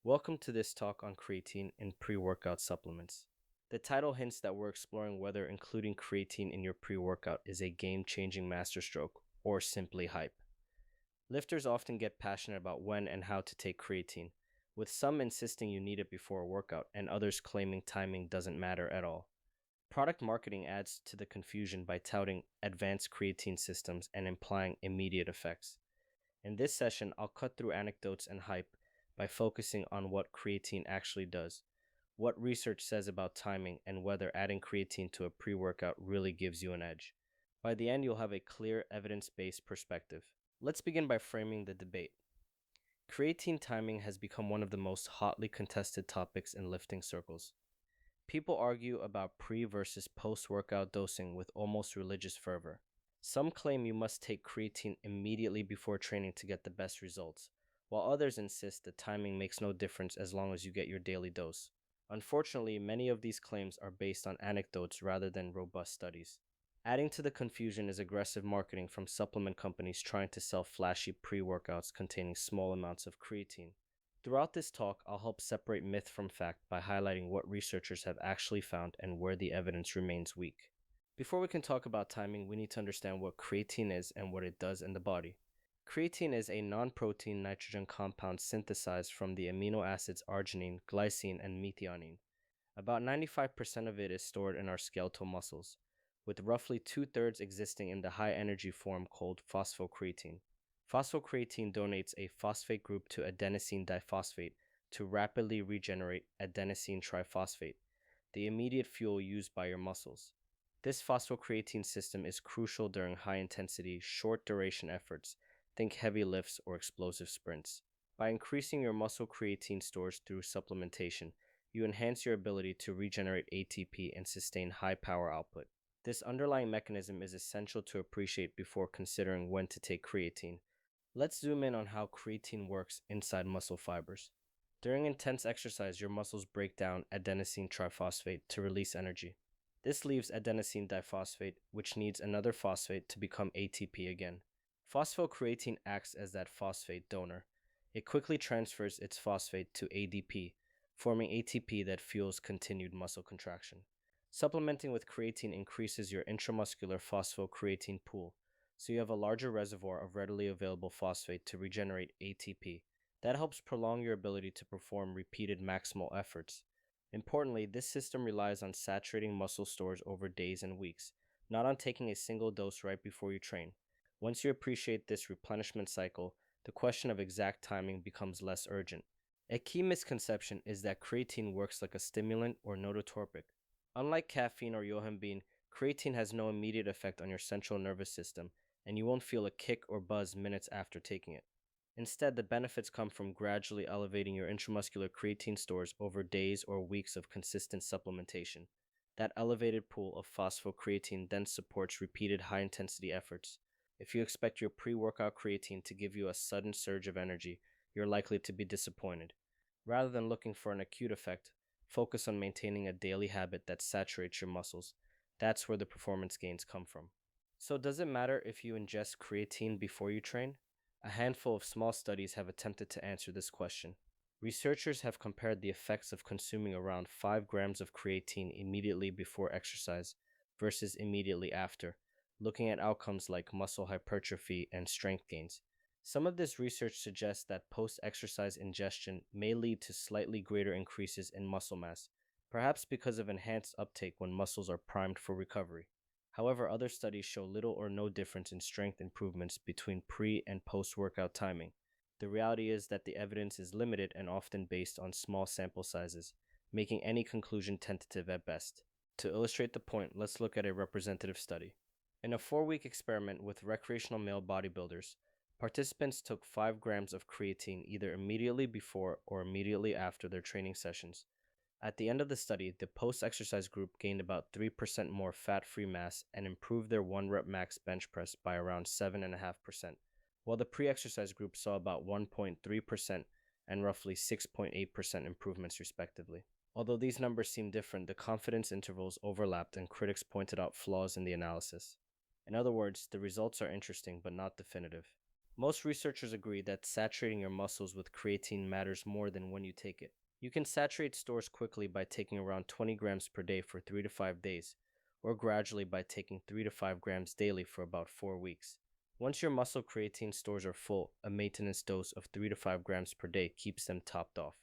Welcome to this talk on creatine in pre-workout supplements. The title hints that we're exploring whether including creatine in your pre-workout is a game-changing masterstroke or simply hype. Lifters often get passionate about when and how to take creatine, with some insisting you need it before a workout and others claiming timing doesn't matter at all. Product marketing adds to the confusion by touting advanced creatine systems and implying immediate effects. In this session, I'll cut through anecdotes and hype by focusing on what creatine actually does, what research says about timing, and whether adding creatine to a pre-workout really gives you an edge. By the end, you'll have a clear, evidence-based perspective. Let's begin by framing the debate. Creatine timing has become one of the most hotly contested topics in lifting circles. People argue about pre versus post-workout dosing with almost religious fervor. Some claim you must take creatine immediately before training to get the best results, while others insist the timing makes no difference as long as you get your daily dose. Unfortunately, many of these claims are based on anecdotes rather than robust studies. Adding to the confusion is aggressive marketing from supplement companies trying to sell flashy pre-workouts containing small amounts of creatine. Throughout this talk, I'll help separate myth from fact by highlighting what researchers have actually found and where the evidence remains weak. Before we can talk about timing, we need to understand what creatine is and what it does in the body. Creatine is a non-protein nitrogen compound synthesized from the amino acids arginine, glycine, and methionine. About 95% of it is stored in our skeletal muscles, with roughly two-thirds existing in the high-energy form called phosphocreatine. Phosphocreatine donates a phosphate group to adenosine diphosphate to rapidly regenerate adenosine triphosphate, the immediate fuel used by your muscles. This phosphocreatine system is crucial during high-intensity, short-duration efforts, think heavy lifts or explosive sprints. By increasing your muscle creatine stores through supplementation, you enhance your ability to regenerate ATP and sustain high power output. This underlying mechanism is essential to appreciate before considering when to take creatine. Let's zoom in on how creatine works inside muscle fibers. During intense exercise, your muscles break down adenosine triphosphate to release energy. This leaves adenosine diphosphate, which needs another phosphate to become ATP again. Phosphocreatine acts as that phosphate donor. It quickly transfers its phosphate to ADP, forming ATP that fuels continued muscle contraction. Supplementing with creatine increases your intramuscular phosphocreatine pool, so you have a larger reservoir of readily available phosphate to regenerate ATP. That helps prolong your ability to perform repeated maximal efforts. Importantly, this system relies on saturating muscle stores over days and weeks, not on taking a single dose right before you train. Once you appreciate this replenishment cycle, the question of exact timing becomes less urgent. A key misconception is that creatine works like a stimulant or nototropic. Unlike caffeine or yohimbine, creatine has no immediate effect on your central nervous system, and you won't feel a kick or buzz minutes after taking it. Instead, the benefits come from gradually elevating your intramuscular creatine stores over days or weeks of consistent supplementation. That elevated pool of phosphocreatine then supports repeated high-intensity efforts. If you expect your pre-workout creatine to give you a sudden surge of energy, you're likely to be disappointed. Rather than looking for an acute effect, focus on maintaining a daily habit that saturates your muscles. That's where the performance gains come from. So does it matter if you ingest creatine before you train? A handful of small studies have attempted to answer this question. Researchers have compared the effects of consuming around 5 grams of creatine immediately before exercise versus immediately after, looking at outcomes like muscle hypertrophy and strength gains. Some of this research suggests that post-exercise ingestion may lead to slightly greater increases in muscle mass, perhaps because of enhanced uptake when muscles are primed for recovery. However, other studies show little or no difference in strength improvements between pre- and post-workout timing. The reality is that the evidence is limited and often based on small sample sizes, making any conclusion tentative at best. To illustrate the point, let's look at a representative study. In a 4-week experiment with recreational male bodybuilders, participants took 5 grams of creatine either immediately before or immediately after their training sessions. At the end of the study, the post-exercise group gained about 3% more fat-free mass and improved their 1-rep max bench press by around 7.5%, while the pre-exercise group saw about 1.3% and roughly 6.8% improvements respectively. Although these numbers seem different, the confidence intervals overlapped and critics pointed out flaws in the analysis. In other words, the results are interesting but not definitive. Most researchers agree that saturating your muscles with creatine matters more than when you take it. You can saturate stores quickly by taking around 20 grams per day for 3 to 5 days, or gradually by taking 3 to 5 grams daily for about 4 weeks. Once your muscle creatine stores are full, a maintenance dose of 3 to 5 grams per day keeps them topped off.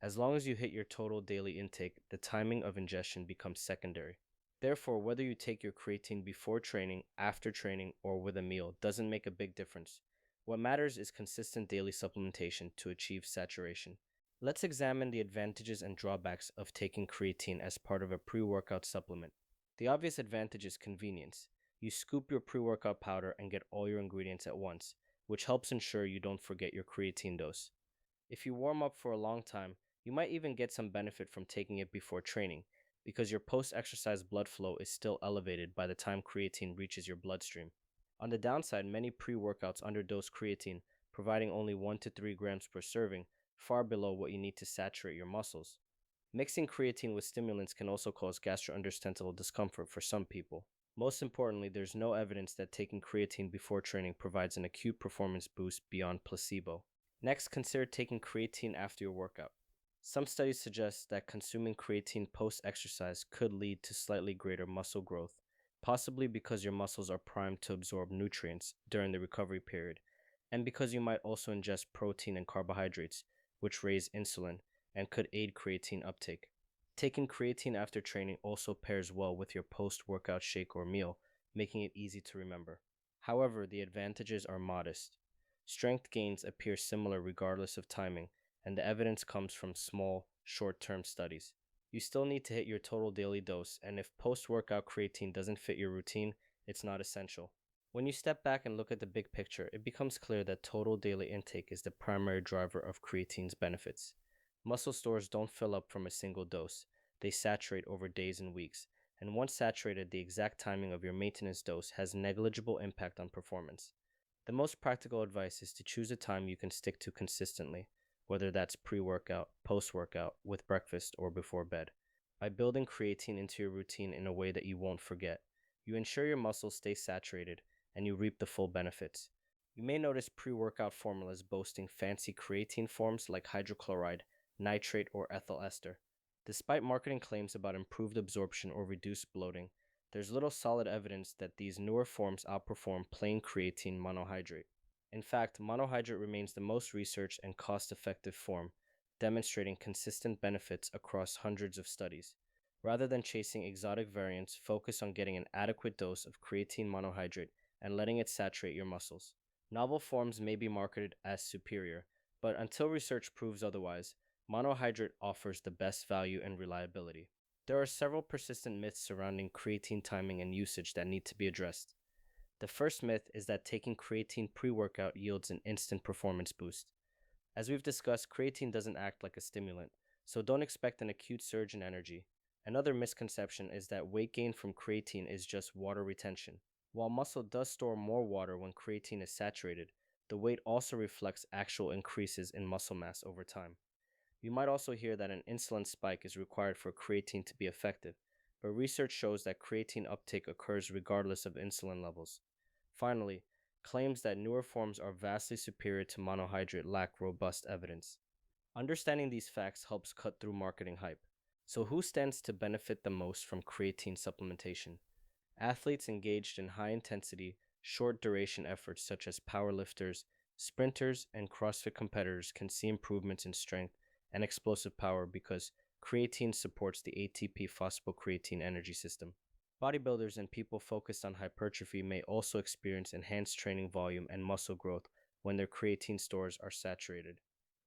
As long as you hit your total daily intake, the timing of ingestion becomes secondary. Therefore, whether you take your creatine before training, after training, or with a meal doesn't make a big difference. What matters is consistent daily supplementation to achieve saturation. Let's examine the advantages and drawbacks of taking creatine as part of a pre workout supplement. The obvious advantage is convenience. You scoop your pre workout powder and get all your ingredients at once, which helps ensure you don't forget your creatine dose. If you warm up for a long time, you might even get some benefit from taking it before training, because your post exercise blood flow is still elevated by the time creatine reaches your bloodstream. On the downside, many pre workouts underdose creatine, providing only 1 to 3 grams per serving, far below what you need to saturate your muscles. Mixing creatine with stimulants can also cause gastrointestinal discomfort for some people. Most importantly, there's no evidence that taking creatine before training provides an acute performance boost beyond placebo. Next, consider taking creatine after your workout. Some studies suggest that consuming creatine post exercise could lead to slightly greater muscle growth, possibly because your muscles are primed to absorb nutrients during the recovery period, and because you might also ingest protein and carbohydrates, which raise insulin and could aid creatine uptake. Taking creatine after training also pairs well with your post workout shake or meal, making it easy to remember. However, the advantages are modest. Strength gains appear similar regardless of timing, and the evidence comes from small, short term studies. You still need to hit your total daily dose, and if post workout creatine doesn't fit your routine, it's not essential. When you step back and look at the big picture, it becomes clear that total daily intake is the primary driver of creatine's benefits. Muscle stores don't fill up from a single dose, they saturate over days and weeks, and once saturated, the exact timing of your maintenance dose has negligible impact on performance. The most practical advice is to choose a time you can stick to consistently, whether that's pre workout, post workout, with breakfast, or before bed. By building creatine into your routine in a way that you won't forget, you ensure your muscles stay saturated and you reap the full benefits. You may notice pre workout formulas boasting fancy creatine forms like hydrochloride, nitrate, or ethyl ester. Despite marketing claims about improved absorption or reduced bloating, there's little solid evidence that these newer forms outperform plain creatine monohydrate. In fact, monohydrate remains the most researched and cost effective form, demonstrating consistent benefits across hundreds of studies. Rather than chasing exotic variants, focus on getting an adequate dose of creatine monohydrate and letting it saturate your muscles. Novel forms may be marketed as superior, but until research proves otherwise, monohydrate offers the best value and reliability. There are several persistent myths surrounding creatine timing and usage that need to be addressed. The first myth is that taking creatine pre workout yields an instant performance boost. As we've discussed, creatine doesn't act like a stimulant, so don't expect an acute surge in energy. Another misconception is that weight gain from creatine is just water retention. While muscle does store more water when creatine is saturated, the weight also reflects actual increases in muscle mass over time. You might also hear that an insulin spike is required for creatine to be effective, but research shows that creatine uptake occurs regardless of insulin levels. Finally, claims that newer forms are vastly superior to monohydrate lack robust evidence. Understanding these facts helps cut through marketing hype. So, who stands to benefit the most from creatine supplementation? Athletes engaged in high intensity, short duration efforts such as powerlifters, sprinters, and CrossFit competitors can see improvements in strength and explosive power because creatine supports the ATP phosphocreatine energy system. Bodybuilders and people focused on hypertrophy may also experience enhanced training volume and muscle growth when their creatine stores are saturated.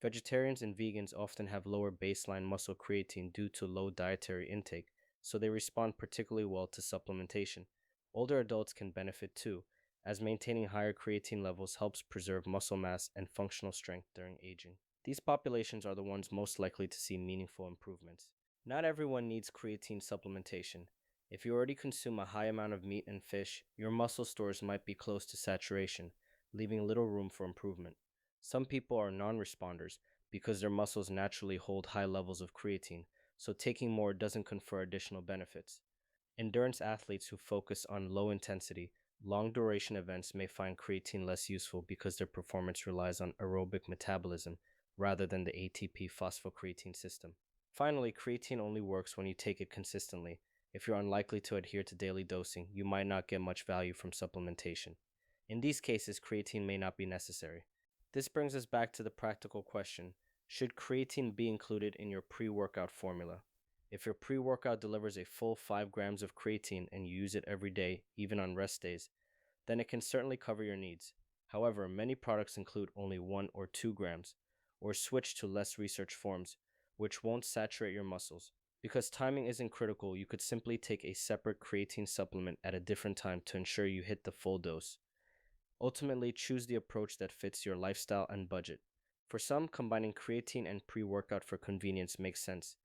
Vegetarians and vegans often have lower baseline muscle creatine due to low dietary intake, so they respond particularly well to supplementation. Older adults can benefit too, as maintaining higher creatine levels helps preserve muscle mass and functional strength during aging. These populations are the ones most likely to see meaningful improvements. Not everyone needs creatine supplementation. If you already consume a high amount of meat and fish, your muscle stores might be close to saturation, leaving little room for improvement. Some people are non-responders because their muscles naturally hold high levels of creatine, so taking more doesn't confer additional benefits. Endurance athletes who focus on low intensity, Long duration events may find creatine less useful because their performance relies on aerobic metabolism rather than the ATP phosphocreatine system. Finally, creatine only works when you take it consistently. If you're unlikely to adhere to daily dosing, you might not get much value from supplementation. In these cases, creatine may not be necessary. This brings us back to the practical question: should creatine be included in your pre workout formula? If your pre workout delivers a full 5 grams of creatine and you use it every day, even on rest days, then it can certainly cover your needs. However, many products include only 1 or 2 grams, or switch to less research forms, which won't saturate your muscles. Because timing isn't critical, you could simply take a separate creatine supplement at a different time to ensure you hit the full dose. Ultimately, choose the approach that fits your lifestyle and budget. For some, combining creatine and pre workout for convenience makes sense.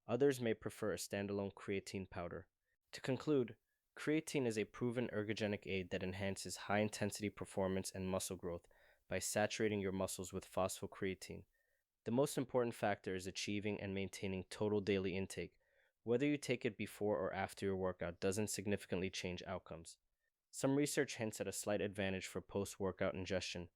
Others may prefer a standalone creatine powder. To conclude, creatine is a proven ergogenic aid that enhances high intensity performance and muscle growth by saturating your muscles with phosphocreatine. The most important factor is achieving and maintaining total daily intake. Whether you take it before or after your workout doesn't significantly change outcomes. Some research hints at a slight advantage for post workout ingestion,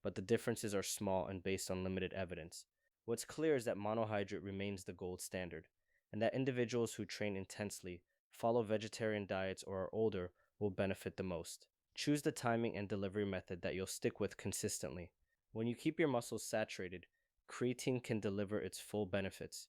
but the differences are small and based on limited evidence. What's clear is that monohydrate remains the gold standard, and that individuals who train intensely, follow vegetarian diets, or are older will benefit the most. Choose the timing and delivery method that you'll stick with consistently. When you keep your muscles saturated, creatine can deliver its full benefits.